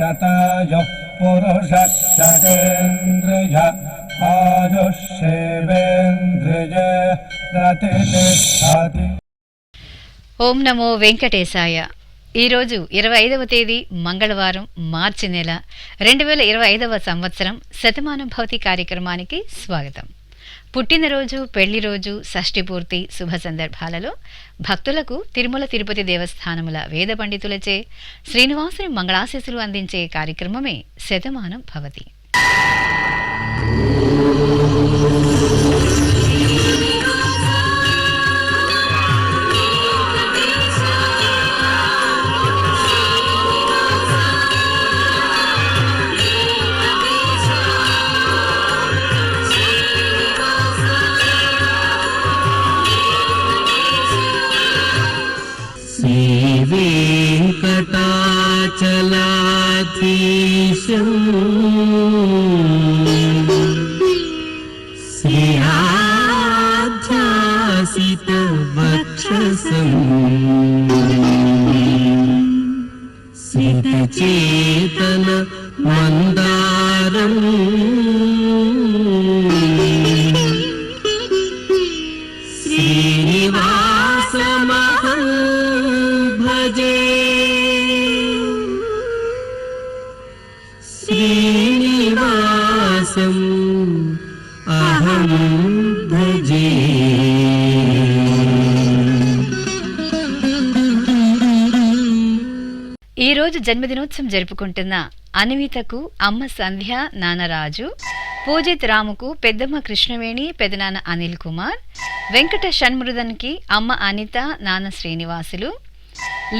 శతాయుః పురుషः శతేంద్రియ ఆయుష్యేవేంద్రియే ప్రతిష్ఠతి. ఓం నమో వెంకటేశాయ. ఈరోజు 25వ తేదీ మంగళవారం, మార్చి నెల 2025వ సంవత్సరం. శతమానం భవతి కార్యక్రమానికి స్వాగతం. పుట్టినరోజు, పెళ్లిరోజు, షష్ఠి పూర్తి శుభ సందర్భాలలో భక్తులకు తిరుమల తిరుపతి దేవస్థానముల వేద పండితులచే శ్రీనివాసుని మంగళాశీస్సులు అందించే కార్యక్రమమే శతమానం భవతి. శ్రీవేంకటాచలాధీశం శ్రీయాధ్యాసితవక్షసం సితచేతన మందారం శ్రీనివాసమహం భజే. శ్రీనివాసం అహం భజే. ఈరోజు జన్మదినోత్సవం జరుపుకుంటున్న అన్వితకు అమ్మ సంధ్య, నాన్న రాజు, పూజిత్ రాముకు పెద్దమ్మ కృష్ణవేణి, పెదనాన్న అనిల్ కుమార్, వెంకట షణ్మృదన్కి అమ్మ అనిత, నాన్న శ్రీనివాసులు,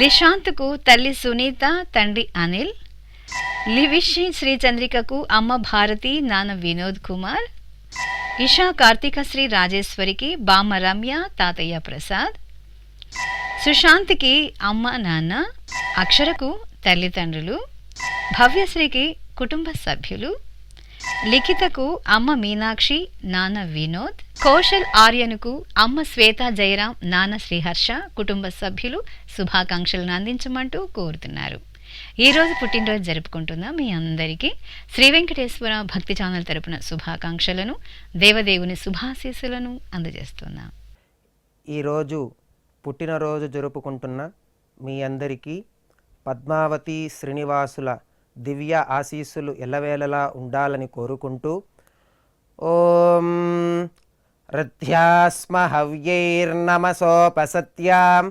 లిశాంత్కు తల్లి సునీత, తండ్రి అనిల్, లివిషి శ్రీచంద్రికకు అమ్మ భారతి, నాన్న వినోద్ కుమార్, ఇషా కార్తీకశ్రీ రాజేశ్వరికి బామ్మ రమ్య, తాతయ్య ప్రసాద్, సుశాంత్కి అమ్మ నాన్న, అక్షరకు తల్లిదండ్రులు, భవ్యశ్రీకి కుటుంబ సభ్యులు, లిఖితకు అమ్మ మీనాక్షి, నాన్న వినోద్, కౌశల్ ఆర్యనుకు అమ్మ శ్వేత జయరాం, నాన్న శ్రీహర్ష, కుటుంబ సభ్యులు శుభాకాంక్షలను అందించమంటూ కోరుతున్నారు. ఈరోజు పుట్టినరోజు జరుపుకుంటున్న మీ అందరికీ శ్రీ వెంకటేశ్వర భక్తి ఛానల్ తరపున శుభాకాంక్షలను, దేవదేవుని శుభాశీస్సులను అందజేస్తున్నాం. ఈరోజు పుట్టినరోజు జరుపుకుంటున్న మీ అందరికీ పద్మావతి శ్రీనివాసుల దివ్య ఆశీస్సులు ఎల్లవేళలా ఉండాలని కోరుకుంటూ, ఓం రథ్యాస్మ హవ్యైర్నమసోపసత్యాం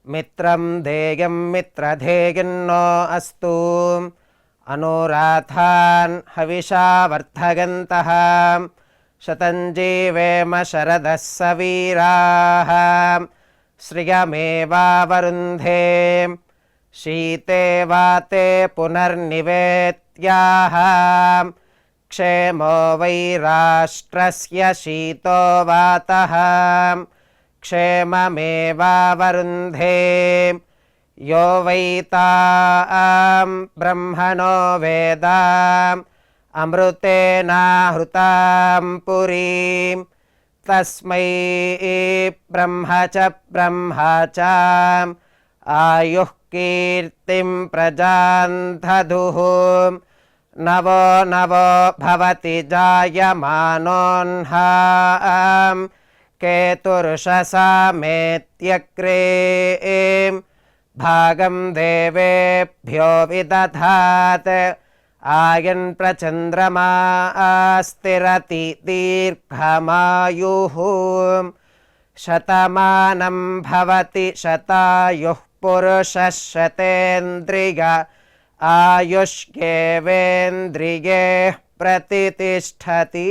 మిత్రం ధేయం మిత్రధేయన్నో అస్తు అనురాధాన్ హవిషా వర్ధగంతః శతంజీవేమ శరదః సవీరాః శ్రియమేవావరుంధే శీతే వాతే పునర్నివేత్యాః క్షేమో వై రాష్ట్రస్య శీతో వాతః క్షేమమేవావరుంధే యో వై తాం బ్రహ్మణో వేద అమృతేనాహృతాం పురీం తస్మై బ్రహ్మ చ ఆయుః కీర్తిం ప్రజాం దదుః నవో నవో భవతి జాయమానోన్హాం కేతుర్షసామేత్యగ్రే భాగం దేవేభ్యో విదధాత్ ఆయన్ ప్రచంద్రమా స్థిరతి దీర్ఘమాయుః శతమానం భవతి శతాయుః పురుషः శతేంద్రియ ఆయుష్యేవేంద్రియే ప్రతిష్ఠతి.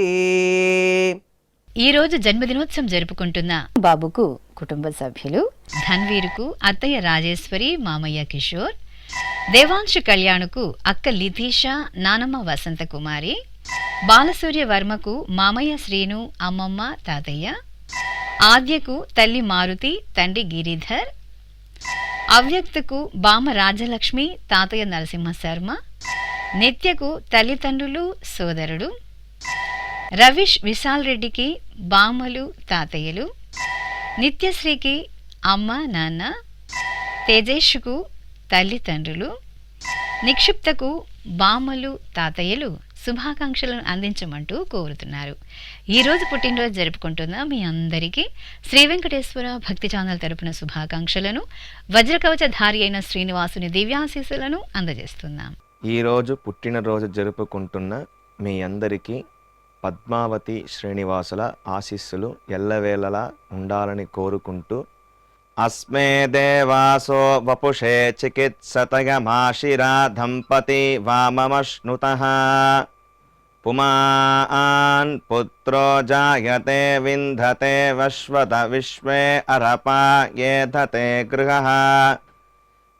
ఈరోజు జన్మదినోత్సవం జరుపుకుంటున్న బాబుకు కుటుంబ సభ్యులు, ధన్వీరుకు అత్తయ్య రాజేశ్వరి, మామయ్య కిషోర్, దేవాంశు కళ్యాణ్కు అక్క లితీష, నానమ్మ వసంత కుమారి, బాలసూర్య వర్మకు మామయ్య శ్రీను, అమ్మమ్మ తాతయ్య, ఆద్యకు తల్లి మారుతి, తండ్రి గిరిధర్, అవ్యక్తకు బామ రాజలక్ష్మి, తాతయ్య నరసింహ శర్మ, నిత్యకు తల్లిదండ్రులు, సోదరుడు, రవిష్ విశాల్ రెడ్డికి బామలు, తాతయ్యలు, నిత్యశ్రీకి అమ్మ నాన్న, తేజేష్కు తల్లిదండ్రులు, నిక్షిప్తకు బామ్మలు తాతయ్యలు శుభాకాంక్షలను అందించమంటూ కోరుతున్నారు. ఈరోజు పుట్టినరోజు జరుపుకుంటున్న మీ అందరికీ శ్రీ వెంకటేశ్వర భక్తి ఛానల్ తరపున శుభాకాంక్షలను, వజ్రకవచధారి అయిన శ్రీనివాసుని దివ్యాశీస్సులను అందజేస్తున్నాం. ఈరోజు పుట్టినరోజు జరుపుకుంటున్న మీ అందరికీ పద్మావతి శ్రీనివాసుల ఆశీస్సులు ఎల్లవేళలా ఉండాలని కోరుకుంటూ, అస్మే దేవాసో వపుషే చికిత్సతయమాశిరా దంపతి వామమశ్నుతః పుమాన్ పుత్రో జాయతే వింధతే వశ్వత విశ్వే అరపా ఏధతే గృహః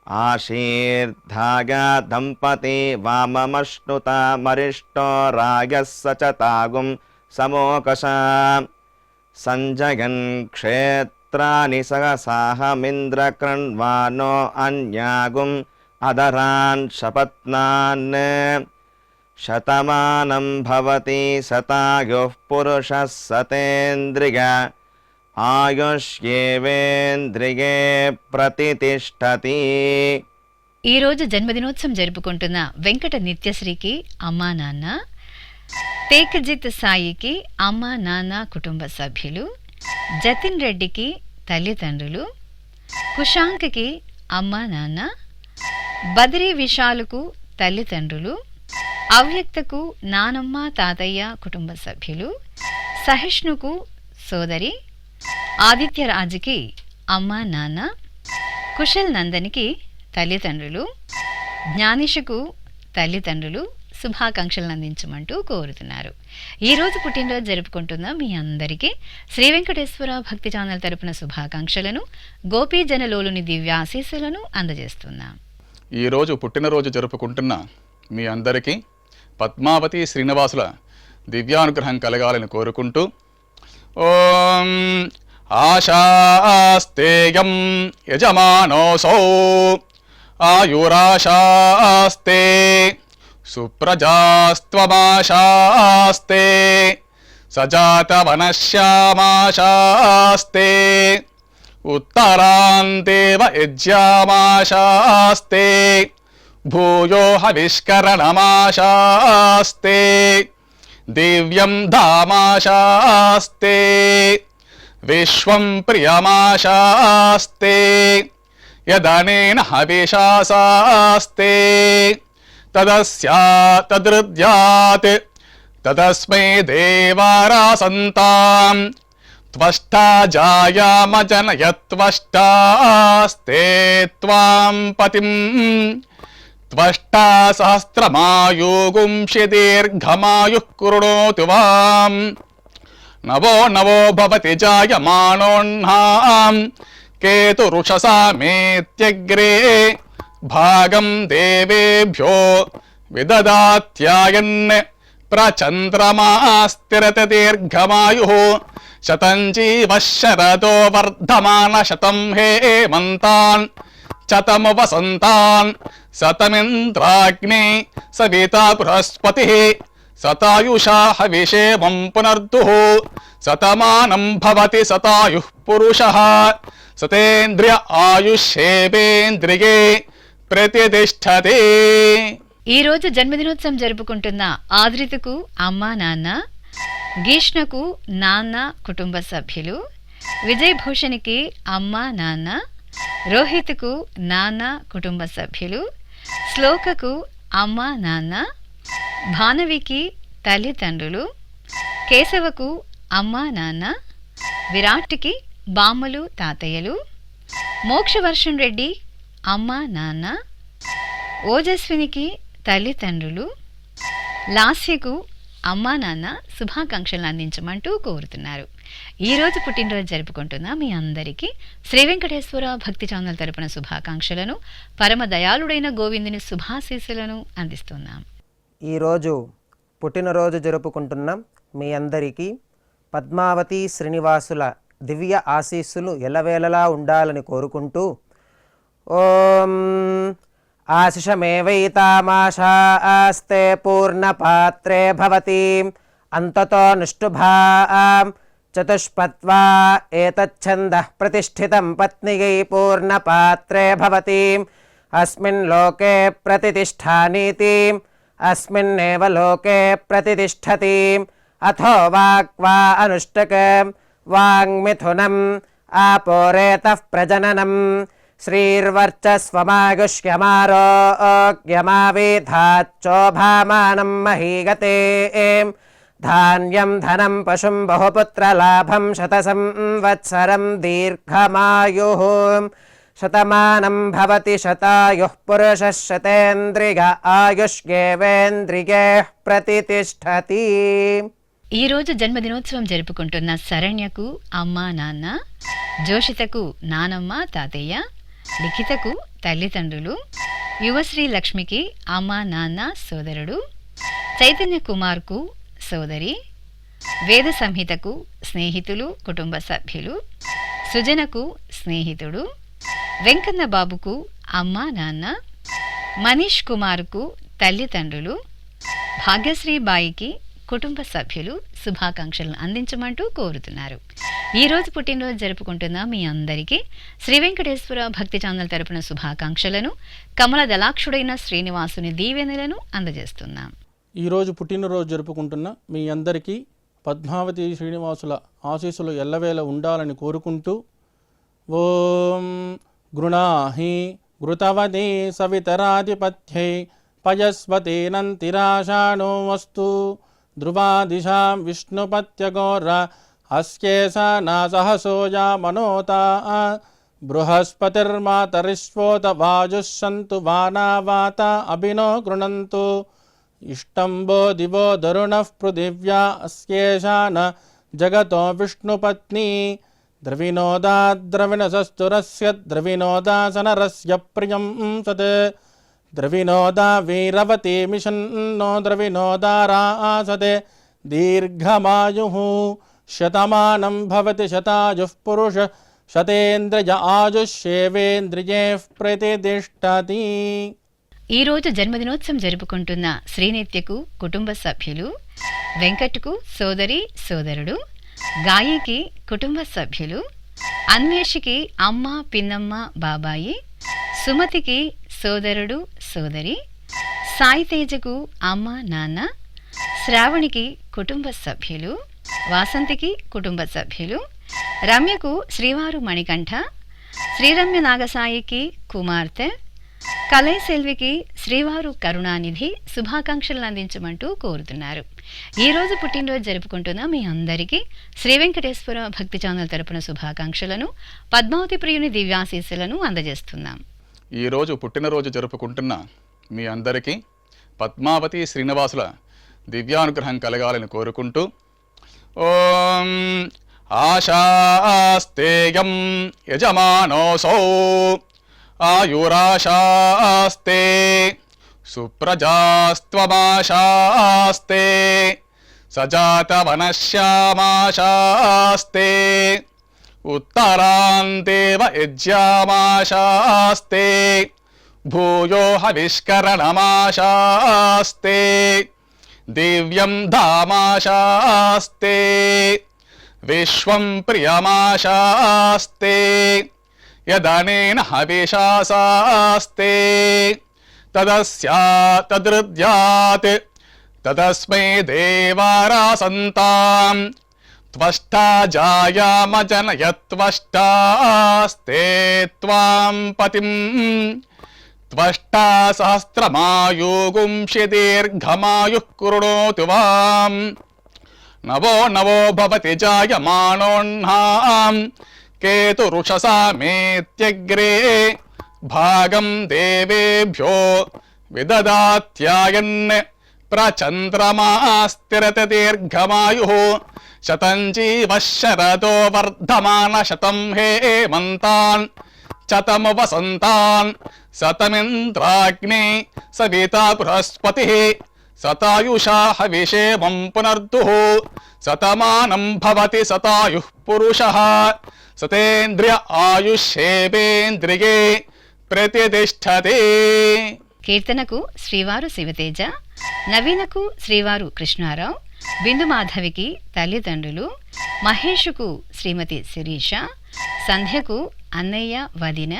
ఆశీర్ధాయ దంపతి వామమశ్నుత మరిష్టో రాయः సచతాగుం సమోకష సంజయన్ క్షేత్రాని సహసాహమింద్రకృణ్వానో అన్యాగుం అదరాన్ శపత్నాన్ శతమానం భవతి శతాయుః పురుషः సతేంద్రియ ఆయుష్యేవేంద్రియే ప్రతితిష్టతి. ఈరోజు జన్మదినోత్సవం జరుపుకుంటున్న వెంకట నిత్యశ్రీకి అమ్మా నాన్న, తేకజిత్ సాయికి అమ్మా నాన్న కుటుంబ సభ్యులు, జతిన్ రెడ్డికి తల్లిదండ్రులు, కుశాంక్కి అమ్మా నాన్న, బద్రీ విశాలుకు తల్లిదండ్రులు, అవ్యక్తకు నానమ్మ తాతయ్య కుటుంబ సభ్యులు, సహిష్ణుకు సోదరి, ఆదిత్యరాజుకి అమ్మా నాన్న, కుశల్ నందనికి తల్లిదండ్రులు, జ్ఞానిషకు తల్లిదండ్రులు శుభాకాంక్షలను అందించమంటూ కోరుతున్నారు. ఈరోజు పుట్టినరోజు జరుపుకుంటున్న మీ అందరికీ శ్రీ వెంకటేశ్వర భక్తి ఛానల్ తరపున శుభాకాంక్షలను, గోపీజనలోలుని దివ్యాశీస్సులను అందజేస్తున్నాం. ఈరోజు పుట్టినరోజు జరుపుకుంటున్న మీ అందరికీ పద్మావతి శ్రీనివాసుల దివ్యానుగ్రహం కలగాలని కోరుకుంటూ, ఓం ఆశాస్తేయం యజమానోసౌ ఆయురాశాస్తే సుప్రజాస్త్వమాశాస్తే సజాతవనశ్యామాశాస్తే ఉత్తరాందేవ యజ్యామాశాస్తే భూయో హవిష్కరణమాశాస్తే దివ్యం ధామాశాస్తే విశ్వం ప్రియమాశాస్తే యదనేన హవిషాశాస్తే తదస్యాతదృద్యాత్ తదస్మై దేవారాసంతాం త్వష్టా జాయామజనయత్వష్టాస్తే త్వాం పతిం త్వష్టా సహస్రమాయుగుంషి దీర్ఘమాయుః కృణోతు వాం నవో నవో భవతి జాయమానోన్నాం కేతురుషసామేత్యగ్రే భాగం దేవేభ్యో విదదాత్యాయన్ ప్రచంద్రమాస్తిరత దీర్ఘమాయుః శతం జీవః శరదో వర్ధమాన శతం హేమంతాన్ శతము వసంతాన్ శతమింద్రాగ్నే సవితా బృహస్పతిః శతాయుషా హవిషేమం పునర్దుః శతమానం భవతి శతాయుః పురుషః సతేంద్రియ ఆయుష్యేవేంద్రియే ప్రతితిష్టతి. ఈరోజు జన్మదినోత్సవం జరుపుకుంటున్న ఆద్రితకు అమ్మా నాన్న, గీష్ణకు నాన్న కుటుంబ సభ్యులు, విజయ్ భూషణ్కి అమ్మా నాన్న, రోహిత్కు నాన్న కుటుంబ సభ్యులు, శ్లోకకు అమ్మా నాన్న, భానవికి తల్లిదండ్రులు, కేశవకు అమ్మా నాన్న, విరాట్కి బామ్మలు తాతయ్యలు, మోక్షవర్షం రెడ్డి అమ్మా నాన్న, ఓజస్వినికి తల్లిదండ్రులు, లాస్యకు అమ్మా నాన్న శుభాకాంక్షలు అందించమంటూ కోరుతున్నారు. ఈరోజు పుట్టినరోజు జరుపుకుంటున్న మీ అందరికీ శ్రీ వెంకటేశ్వర భక్తి ఛానల్ తరపున శుభాకాంక్షలను, పరమ దయాళుడైన గోవిందుని శుభాశీస్సులను అందిస్తున్నాం. ఈరోజు పుట్టినరోజు జరుపుకుంటున్న మీ అందరికీ పద్మావతి శ్రీనివాసుల దివ్య ఆశీస్సులు ఎల్లవేళలా ఉండాలని కోరుకుంటూ, ఓం ఆశిషమేవైతామాశాస్తే పూర్ణపాత్రే భవతి అంతతో నిష్ఠుభాం చతుష్పత్వా ఏతచ్ఛందః ప్రతిష్ఠితం పత్నియై పూర్ణపాత్రే భవతి అస్మిన్ లోకే ప్రతిష్ఠానీతి अस्मिन्नेव लोके प्रतितिष्ठति अथो वाक्वा अनुष्टक वाङ्मिथुनम् आपोरेतः प्रजननं श्रीर्वर्चस्वमायुष्यमारोग्यमाविधाच्चोभामानं महीगते धान्यं धनं पशुं बहुपुत्रलाभं शतसंवत्सरं दीर्घमायुः शतमानं भवति शतायुः पुरुषः शतेन्द्रिय आयुष्येवेन्द्रिये प्रतितिष्ठति। ఈ రోజు జన్మదినోత్సవం జరుపుకుంటున్న శరణ్యకు అమ్మ నాన్న, జోషితకు నానమ్మ తాతయ్య, లిఖితకు తల్లిదండ్రులు, యువశ్రీ లక్ష్మికి అమ్మ నాన్న సోదరుడు, చైతన్య కుమార్కు సోదరి, వేద సంహితకు స్నేహితులు కుటుంబ సభ్యులు, సుజనకు స్నేహితుడు, వెంకన్న బాబుకు అమ్మ నాన్న, మనీష్ కుమార్కు తల్లిదండ్రులు, భాగ్యశ్రీ బాయికి కుటుంబ సభ్యులు శుభాకాంక్షలను అందించమంటూ కోరుతున్నారు. ఈ రోజు పుట్టినరోజు జరుపుకుంటున్న మీ అందరికీ శ్రీ వెంకటేశ్వర భక్తి ఛానల్ తరపున శుభాకాంక్షలను, కమల దళాక్షుడైన శ్రీనివాసుని దీవెనలను అందజేస్తున్నాం. ఈరోజు పుట్టినరోజు జరుపుకుంటున్న మీ అందరికీ పద్మావతి శ్రీనివాసుల ఆశీస్సులు ఎల్లవేళ ఉండాలని కోరుకుంటూ ఓం గృణాహి ఘృతవతి సవితరాధిపత్యై పయస్వతేనంతిరాషాణో వస్తు ధ్రువాదిశాం విష్ణుపత్యగోర అస్యేషా సహసోజా మనోతా బృహస్పతిర్మాతరిష్వోత వాయుః సంతు వానావాత అభినో గృణంతు ఇష్టంబో దివో దరుణః పృథివ్యా అస్యేషాన జగతో విష్ణుపత్ని ద్రవినోదా ద్రవిణసస్తురస్య ద్రవినోదాసనరస్య ప్రియం సత్ ద్రవినోదా వీరవతి మిషన్నో ద్రవినోదారాసతే దీర్ఘమాయుః శతమానం భవతి శతాయుః పురుష శతేంద్రియ ఆయుష్యేవేంద్రియే ప్రతితిష్ఠతి. ఈ రోజు జన్మదినోత్సవం జరుపుకుంటున్న శ్రీనిత్యకు కుటుంబ సభ్యులు, వెంకట్కు సోదరి సోదరుడు, గాయికి కుటుంబ సభ్యులు, అన్వేషికి అమ్మ పిన్నమ్మ బాబాయి, సుమతికి సోదరుడు సోదరి, సాయి తేజకు అమ్మ నాన్న, శ్రావణికి కుటుంబ సభ్యులు, వాసంతికి కుటుంబ సభ్యులు, రమ్యకు శ్రీవారు మణికంఠ, శ్రీరమ్య నాగసాయికి కుమార్తె, కలై సెల్వికి శ్రీవారు కరుణానిధి శుభాకాంక్షలను అందించమంటూ కోరుతున్నారు. ఈ రోజు పుట్టినరోజు జరుపుకుంటున్న మీ అందరికీ శ్రీ వెంకటేశ్వర భక్తి ఛానల్ తరపున శుభాకాంక్షలను, పద్మావతి ప్రియుని దివ్యాశీస్సులను అందజేస్తున్నాం. ఈరోజు పుట్టినరోజు జరుపుకుంటున్న మీ అందరికీ పద్మావతి శ్రీనివాసుల దివ్యానుగ్రహం కలగాలని కోరుకుంటూ ఓం ఆశాస్తేయం యజమానోసౌ ఆయురాశాస్తే సుప్రజాస్త్వమాశాస్తే సజాతవనశ్యామాశాస్తే ఉత్తరాంతేవ యజ్యామాశాస్తే భూయో హవిష్కరణమాశాస్తే దివ్యం ధామాశాస్తే విశ్వం ప్రియమాశాస్తే యదనేన హవిషాశాస్తే తదృద్యాత్ తదస్మై దేవారాసంతాం త్వష్టా జాయామజనయత్వష్టాస్తే త్వాం పతిం త్వష్టా సహస్రమాయుగుంషి దీర్ఘమాయుః కృణోతు వాం నవో నవో భవతి జాయమానోన్నాం కేతురుషసామేత్యగ్రే భాగం దేవేభ్యో విదదాత్యాయన్ ప్రచంద్రమాస్తిరత దీర్ఘమాయుః శతం జీవః శరదో వర్ధమాన శతం హేమంతాన్ శతము వసంతాన్ శతమింద్రాగ్నే సవితా బృహస్పతిః శతాయుషా హవిషేమం పునర్దుః శతమానం భవతి శతాయుః పురుషః శతేంద్రియ ఆయుష్యేవేంద్రియే ప్రతితిష్ఠతే. కీర్తనకు శ్రీవారు శివతేజ, నవీనకు శ్రీవారు కృష్ణారావు, బిందుమాధవికి తల్లిదండ్రులు, మహేషుకు శ్రీమతి శిరీష, సంధ్యకు అన్నయ్య వదిన,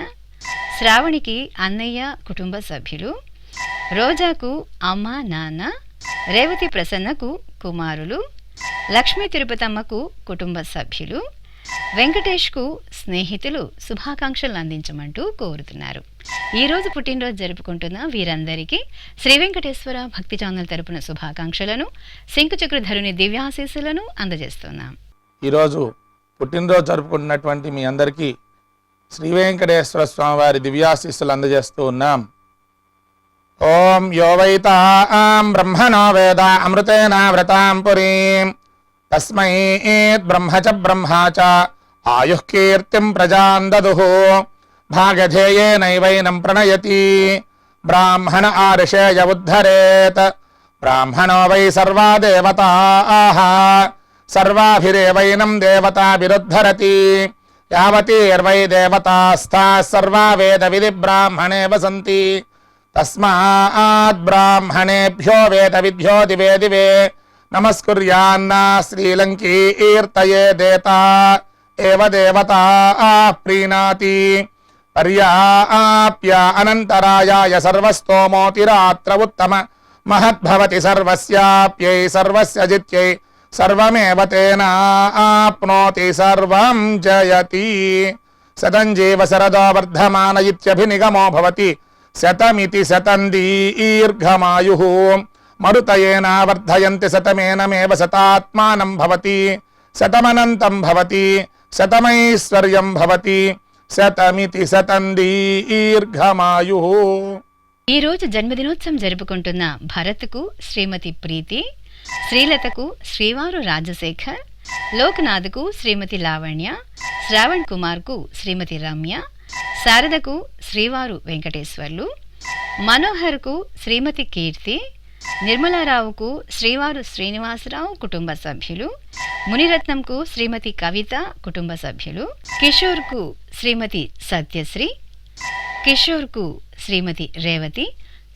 శ్రావణికి అన్నయ్య కుటుంబ సభ్యులు, రోజాకు అమ్మ నాన్న, రేవతి ప్రసన్నకు కుమారులు, లక్ష్మీ తిరుపతమ్మకు కుటుంబ సభ్యులు, వెంకటేష్కు స్నేహితులు శుభాకాంక్షలు అందించమంటూ కోరుతున్నారు. ఈరోజు పుట్టినరోజు జరుపుకుంటున్న వీరందరికీ శ్రీ వెంకటేశ్వర భక్తి ఛానల్ తరపున శుభాకాంక్షలను, శంకుచక్రధరుని దివ్యాశీస్సులను అందజేస్తున్నాం. ఈరోజు పుట్టినరోజు జరుపుకుంటున్నటువంటి మీ అందరికీ శ్రీ వెంకటేశ్వర స్వామివారి దివ్యాశీస్సులు అందజేస్తూ ఉన్నాం. ఓం యో వైతాం బ్రహ్మణో వేద అమృతేన వ్రతాం పురీం తస్మై బ్రహ్మ చ బ్రహ్మా చ ఆయుః కీర్తిం ప్రజాం దదుః భాగధేయేనైవైనం ప్రణయతి బ్రాహ్మణ ఆర్షేయ ఉద్ధరేత్ బ్రాహ్మణో వై సర్వా దేవతాః సర్వాభిరేవైనం దేవతాభిరుద్ధరతి యావతీర్వై దేవతాస్థాః సర్వా వేద విధి బ్రాహ్మణే వసంతి తస్మాత్ బ్రాహ్మణేభ్యో వేద విద్యో దివే దివే నమస్కుర్యాన్నా శ్రీలంకీర్తయే దేతా ఏవ దేవతా ప్రీణాతి పర్యాప్య అనంతరాయాయ సర్వస్తోమోతిరాత్ర ఉత్తమ మహద్భవతి సర్వస్యాప్యై సర్వస్య జిత్యై సర్వమేవ తేనాప్నోతి సర్వం జయతి శతం జీవ శరదో వర్ధమాన ఇత్యభినిగమో భవతి శతమితి శతం దీర్ఘమాయుః మరుతయేన వర్ధయంతి శతమేనమేవ శతాత్మానం భవతి శతమనంతం భవతి శతమైశ్వర్యం భవతి శతమితి శతం దీర్ఘమాయుః. ఈరోజు జన్మదినోత్సవం జరుపుకుంటున్న భరత్కు శ్రీమతి ప్రీతి, శ్రీలతకు శ్రీవారు రాజశేఖర్, లోక్నాథ్కు శ్రీమతి లావణ్య, శ్రావణ్ కుమార్కు శ్రీమతి రమ్య, శారదకు శ్రీవారు వెంకటేశ్వర్లు, మనోహర్కు శ్రీమతి కీర్తి, నిర్మలారావుకు శ్రీవారు శ్రీనివాసరావు కుటుంబ సభ్యులు, మునిరత్నంకు శ్రీమతి కవిత కుటుంబ సభ్యులు, కిషోర్కు శ్రీమతి సత్యశ్రీ, కిషోర్కు శ్రీమతి రేవతి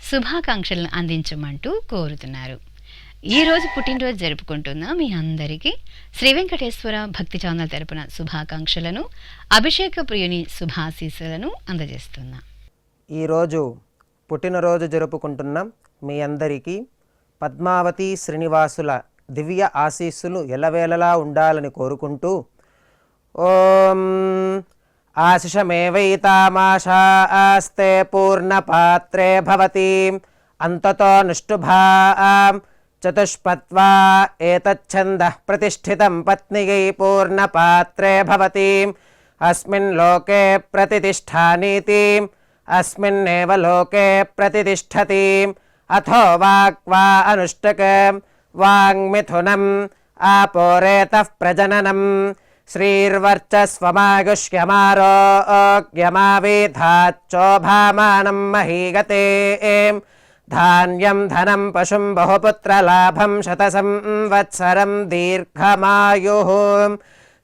శుభాకాంక్షలను అందించమంటూ కోరుతున్నారు. ఈరోజు పుట్టినరోజు జరుపుకుంటున్న మీ అందరికీ శ్రీ వెంకటేశ్వర భక్తి ఛానల్ తరపున శుభాకాంక్షలను, అభిషేక ప్రియుని శుభాశీస్సులను అందజేస్తున్నాం. ఈరోజు పుట్టినరోజు జరుపుకుంటున్నాం మీ అందరికీ పద్మావతి శ్రీనివాసుల దివ్య ఆశీస్సులు ఎల్లవేళలా ఉండాలని కోరుకుంటూ ఓం ఆశిషమేవైతామాశాస్తే పూర్ణపాత్రే భవతి అంతతో నిష్ఠుభాం చతుష్పత్వా ఏతచ్ఛందః ప్రతిష్ఠితం పత్నిగై పూర్ణపాత్రే భవతి అస్మిన్ లోకే ప్రతిష్ఠానీతి అస్మిన్నేవ లోకే ప్రతిష్ఠతి అథో వాక్వా అనుష్టకం వాంగ్మిథునం ఆపోరేతః ప్రజననం శ్రీర్వర్చస్వమాగుష్యమారోగ్యమావేధాచ్చోభామానం మహీగతే ధాన్యం ధనం పశుం బహుపుత్రలాభం శతసంవత్సరం దీర్ఘమాయుః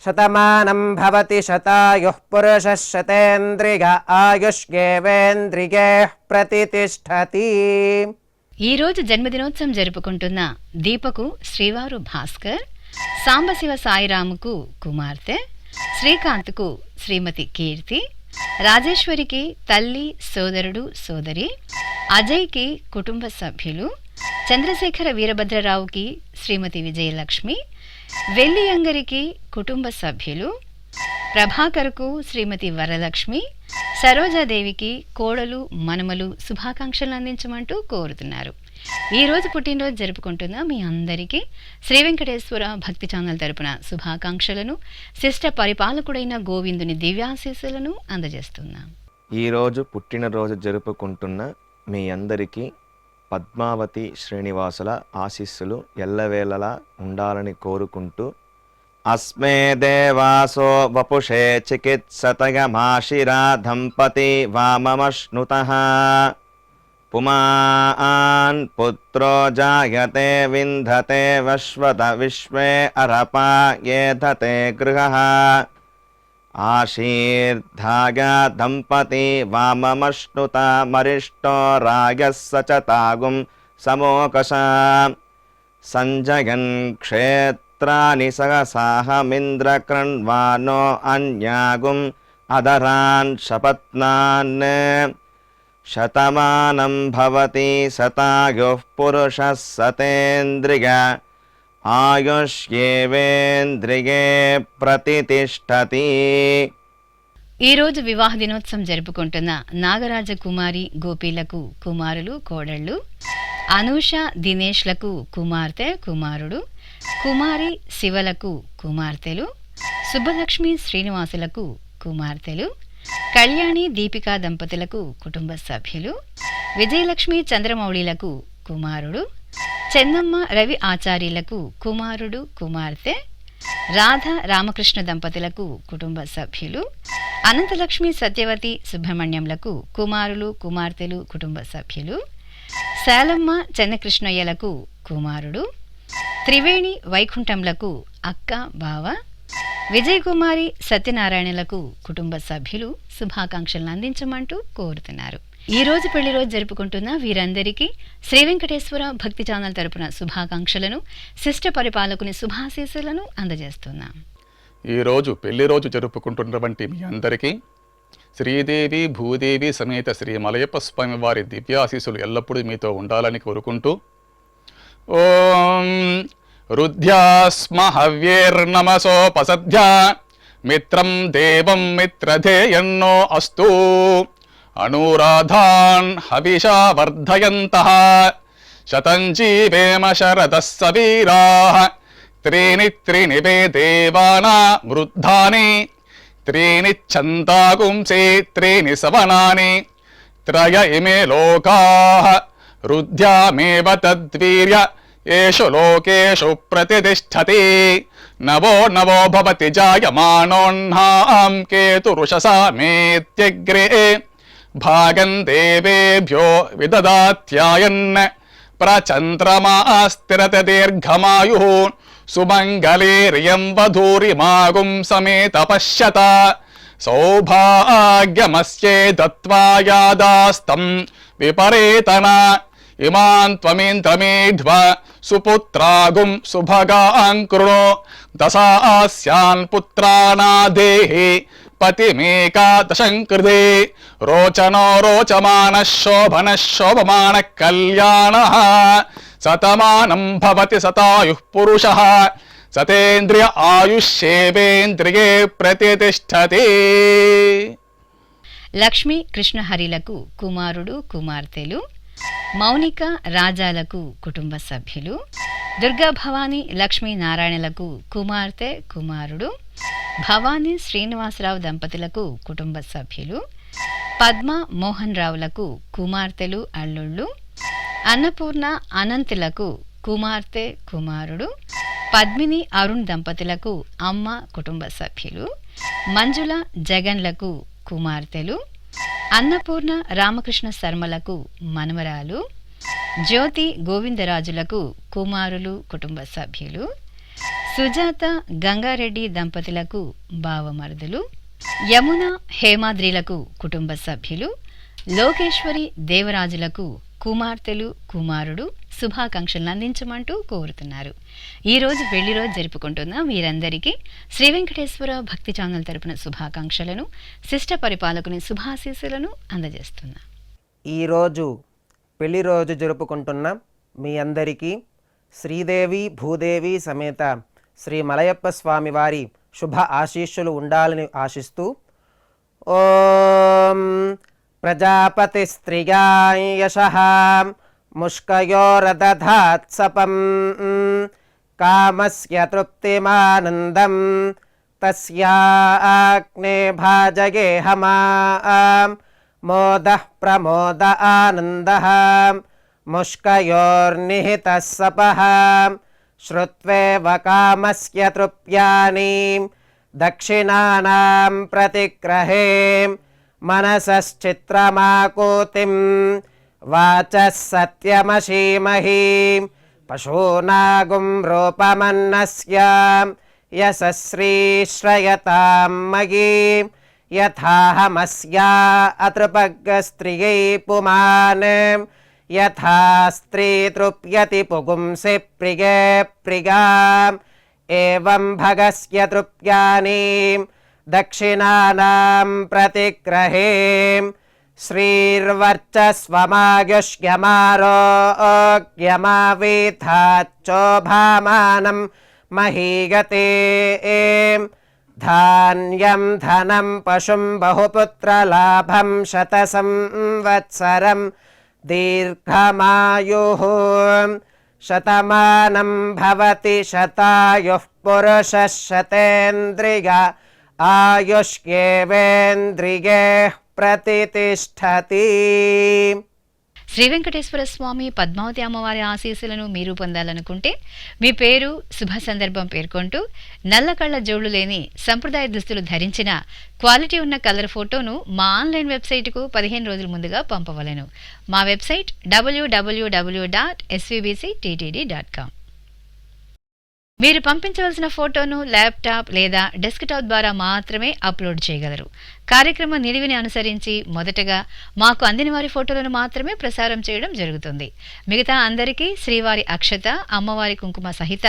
శతమానం భవతి శతాయుః పురుషः శతేంద్రియ ఆయుష్యేవేంద్రియే ప్రతిష్ఠతి. ఈరోజు జన్మదినోత్సవం జరుపుకుంటున్న దీపకు శ్రీవారు భాస్కర్, సాంబశివ సాయిరాముకు కుమార్తె, శ్రీకాంత్కు శ్రీమతి కీర్తి, రాజేశ్వరికి తల్లి, సోదరుడు, సోదరి, అజయ్కి కుటుంబ సభ్యులు, చంద్రశేఖర వీరభద్రరావుకి శ్రీమతి విజయలక్ష్మి, వెల్లియంగరికి కుటుంబ సభ్యులు, ప్రభాకర్కు శ్రీమతి వరలక్ష్మి, సరోజాదేవికి కోడలు, మనమలు శుభాకాంక్షలు అందించమంటూ కోరుతున్నారు. ఈరోజు పుట్టినరోజు జరుపుకుంటున్న మీ అందరికీ శ్రీ వెంకటేశ్వర భక్తి ఛానల్ తరపున శుభాకాంక్షలను, శిష్ట పరిపాలకుడైన గోవిందుని దివ్యాశీస్సులను అందజేస్తున్నాం. ఈరోజు పుట్టినరోజు జరుపుకుంటున్న మీ అందరికీ పద్మావతి శ్రీనివాసుల ఆశీస్సులు ఎల్లవేళలా ఉండాలని కోరుకుంటూ అస్మే దేవాసో వపుషే చికిత్సతగమాశిరా దంపతి వామమశ్నుతః పుమాన్ పుత్రో జాయతే వింధతే వశ్వత విశ్వే అరపా ఏధతే గృహః ఆశీర్ధాయ దంపతి వామమశ్నుత మరిష్టో రాగः సచతాగుం సమోకష సంజయన్ క్షేత్రాని సహసాహమింద్రకృణ్వానో అన్యాగుం అదరాన్ శపత్నాన్ శతమానం భవతి శతాయుః పురుషः సతేంద్రియ ఆయుష్యేవేంద్రియే ప్రతితిష్టతి. ఈరోజు వివాహ దినోత్సవం జరుపుకుంటున్న నాగరాజ కుమారి గోపీలకు కుమారులు కోడళ్ళు, అనూష దినేష్లకు కుమార్తె కుమారుడు, కుమారి శివలకు కుమార్తెలు, సుబ్బలక్ష్మి శ్రీనివాసులకు కుమార్తెలు, కళ్యాణి దీపికా దంపతులకు కుటుంబ సభ్యులు, విజయలక్ష్మి చంద్రమౌళిలకు కుమారుడు, చెన్నమ్మ రవి ఆచార్యులకు కుమారుడు కుమార్తె, రాధ రామకృష్ణ దంపతులకు కుటుంబ సభ్యులు, అనంతలక్ష్మి సత్యవతి సుబ్రహ్మణ్యంలకు కుమారులు కుమార్తెలు కుటుంబ సభ్యులు, శాలమ్మ చెన్నకృష్ణయ్యలకు కుమారుడు, త్రివేణి వైకుంఠంలకు అక్క బావ, విజయకుమారి సత్యనారాయణలకు కుటుంబ సభ్యులు శుభాకాంక్షలను అందించమంటూ కోరుతున్నారు. ఈ రోజు పెళ్లి రోజు జరుపుకుంటున్న వీరందరికీ శ్రీ వెంకటేశ్వర భక్తి ఛానల్ తరపున శుభాకాంక్షలను, శిష్ట పరిపాలకుని శుభాశీస్సులను అందజేస్తున్నాం. ఈరోజు పెళ్లి రోజు జరుపుకుంటున్నటువంటి మీ అందరికీ శ్రీదేవి భూదేవి సమేత శ్రీ మలయప్ప స్వామి వారి దివ్యాశీస్సులు ఎల్లప్పుడూ మీతో ఉండాలని కోరుకుంటూ ఓం రుద్ధ్యాస్మ హవ్యేర్నమసోపసధ్యా మిత్రం దేవం మిత్రధేయన్నో అస్తు అనూరాధాన్ హవిషా వర్ధయంతః శతం జీవేమ శరదః సవీరాః త్రీణి వే దేవానా వృద్ధాని త్రీణి ఛందాగుంసే త్రీణి సవనాని త్రయ ఇమే లోకాః రుద్ధ్యామేవ తద్వీర్య ఏషు లోకేషు ప్రతితిష్ఠతి నవో నవో భవతి జాయమానోన్హాం కేతురుషసా మేత్యగ్రే భాగం దేవేభ్యో విదదాత్యాయన్ ప్రచంద్రమా స్థిరత దీర్ఘమాయు సుమంగళీర్యం వధూరిమాగుం సమేత పశ్యత సౌభాగ్యమస్యే దత్వా యాదాస్తం విపరేతన ఇమాన్ త్వమేంద్రమేధ్వ సుపుత్రాగుం సుభగాన్ కృణో దశాస్యాన్ పుత్రానాదేహి పతిమేకాదశం కృతే రోచనో రోచమాన శోభన శోభమాన కళ్యాణ శతమానం భవతి శతాయుః పురుషః సతేంద్రియ ఆయుష్యేవేంద్రియే ప్రతితిష్టతి. లక్ష్మీ కృష్ణహరిలకు కుమారుడు కుమార్తెలు, మౌనిక రాజాలకు కుటుంబ సభ్యులు, దుర్గా భవానీ లక్ష్మీనారాయణలకు కుమార్తె కుమారుడు, భవానీ శ్రీనివాసరావు దంపతులకు కుటుంబ సభ్యులు, పద్మ మోహన్ రావులకు కుమార్తెలు అల్లుళ్ళు, అన్నపూర్ణ అనంతులకు కుమార్తె కుమారుడు, పద్మిని అరుణ్ దంపతులకు అమ్మ కుటుంబ సభ్యులు, మంజుల జగన్లకు కుమార్తెలు, అన్నపూర్ణ రామకృష్ణ శర్మలకు మనమరాలు, జ్యోతి గోవిందరాజులకు కుమారులు కుటుంబ సభ్యులు, సుజాత గంగారెడ్డి దంపతులకు బావమరుదులు, యమున హేమాద్రిలకు కుటుంబ సభ్యులు, లోకేశ్వరి దేవరాజులకు కుమార్తెలు కుమారుడు శుభాకాంక్షలను అందించమంటూ కోరుతున్నారు. ఈరోజు పెళ్లి రోజు జరుపుకుంటున్న వీరందరికీ శ్రీ వెంకటేశ్వర భక్తి ఛానల్ తరపున శుభాకాంక్షలను, శిష్ట పరిపాలకుని శుభాశీస్సులను అందజేస్తున్నా. ఈరోజు పెళ్లి రోజు జరుపుకుంటున్న మీ అందరికీ శ్రీదేవి భూదేవి సమేత శ్రీ మలయప్ప స్వామి వారి శుభ ఆశీస్సులు ఉండాలని ఆశిస్తూ ఓం ప్రజాపతి స్త్రియాయ యశః ముష్కయోరదధాత్సపం కామస్య తృప్తిమానందం తస్యాగ్నే భాజయేహమాం మోదః ప్రమోద ఆనందః ముష్కయోర్నిహితః సపః శ్రుత్వేవ కామస్య తృప్యాని దక్షిణానాం ప్రతిగ్రహే మనసశ్చిత్రమాకూతిం వాచః సత్యమశీమహి పశూనాగుం రూపమన్నస్య యశశ్రీశ్రయతాం మయీ యథాహమస్యా అతృపగ్గస్త్రియై పుమాన్ యథా స్త్రీ తృప్యతి పుగుంసి ప్రియే ప్రియాం ఏవం భగస్య తృప్యాని దక్షిణానాం ప్రతిగ్రహే श्रीर्वर्चस्वमायुष्यमारोग्यमावेथाच्चोभामानं महीगते धान्यं धनं पशुं बहुपुत्रलाभं शतसंवत्सरं दीर्घमायुः शतमानं भवति शतायुः पुरुषः शतेन्द्रिय आयुष्येवेन्द्रिये ప్రతిష్టతి. శ్రీ వెంకటేశ్వర స్వామి పద్మావతి అమ్మవారి ఆశీస్సులను మీరు పొందాలనుకుంటే మీ పేరు శుభ సందర్భం పేర్కొంటూ నల్ల కళ్ళ జోళ్లు లేని సంప్రదాయ దుస్తులు ధరించిన క్వాలిటీ ఉన్న కలర్ ఫోటోను మా ఆన్లైన్ వెబ్సైట్కు 15 రోజుల ముందుగా పంపవలెను. మా వెబ్సైట్ www.svbcttd.com. మీరు పంపించవలసిన ఫోటోను ల్యాప్టాప్ లేదా డెస్క్టాప్ ద్వారా మాత్రమే అప్లోడ్ చేయగలరు. కార్యక్రమం నిడివిని అనుసరించి మొదటగా మాకు అందిన వారి ఫోటోలను మాత్రమే ప్రసారం చేయడం జరుగుతుంది. మిగతా అందరికీ శ్రీవారి అక్షత, అమ్మవారి కుంకుమ సహిత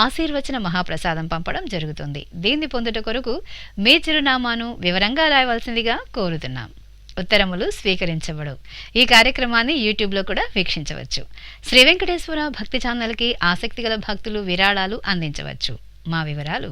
ఆశీర్వచన మహాప్రసాదం పంపడం జరుగుతుంది. దీన్ని పొందుట కొరకు మీ చిరునామాను వివరంగా రాయవలసిందిగా కోరుతున్నాం. ఉత్తరములు స్వీకరించబడు. ఈ కార్యక్రమాన్ని యూట్యూబ్లో కూడా వీక్షించవచ్చు. శ్రీ వెంకటేశ్వర భక్తి ఛానల్కి ఆసక్తి గల భక్తులు విరాళాలు అందించవచ్చు. మా వివరాలు: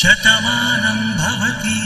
శతమానం భవతి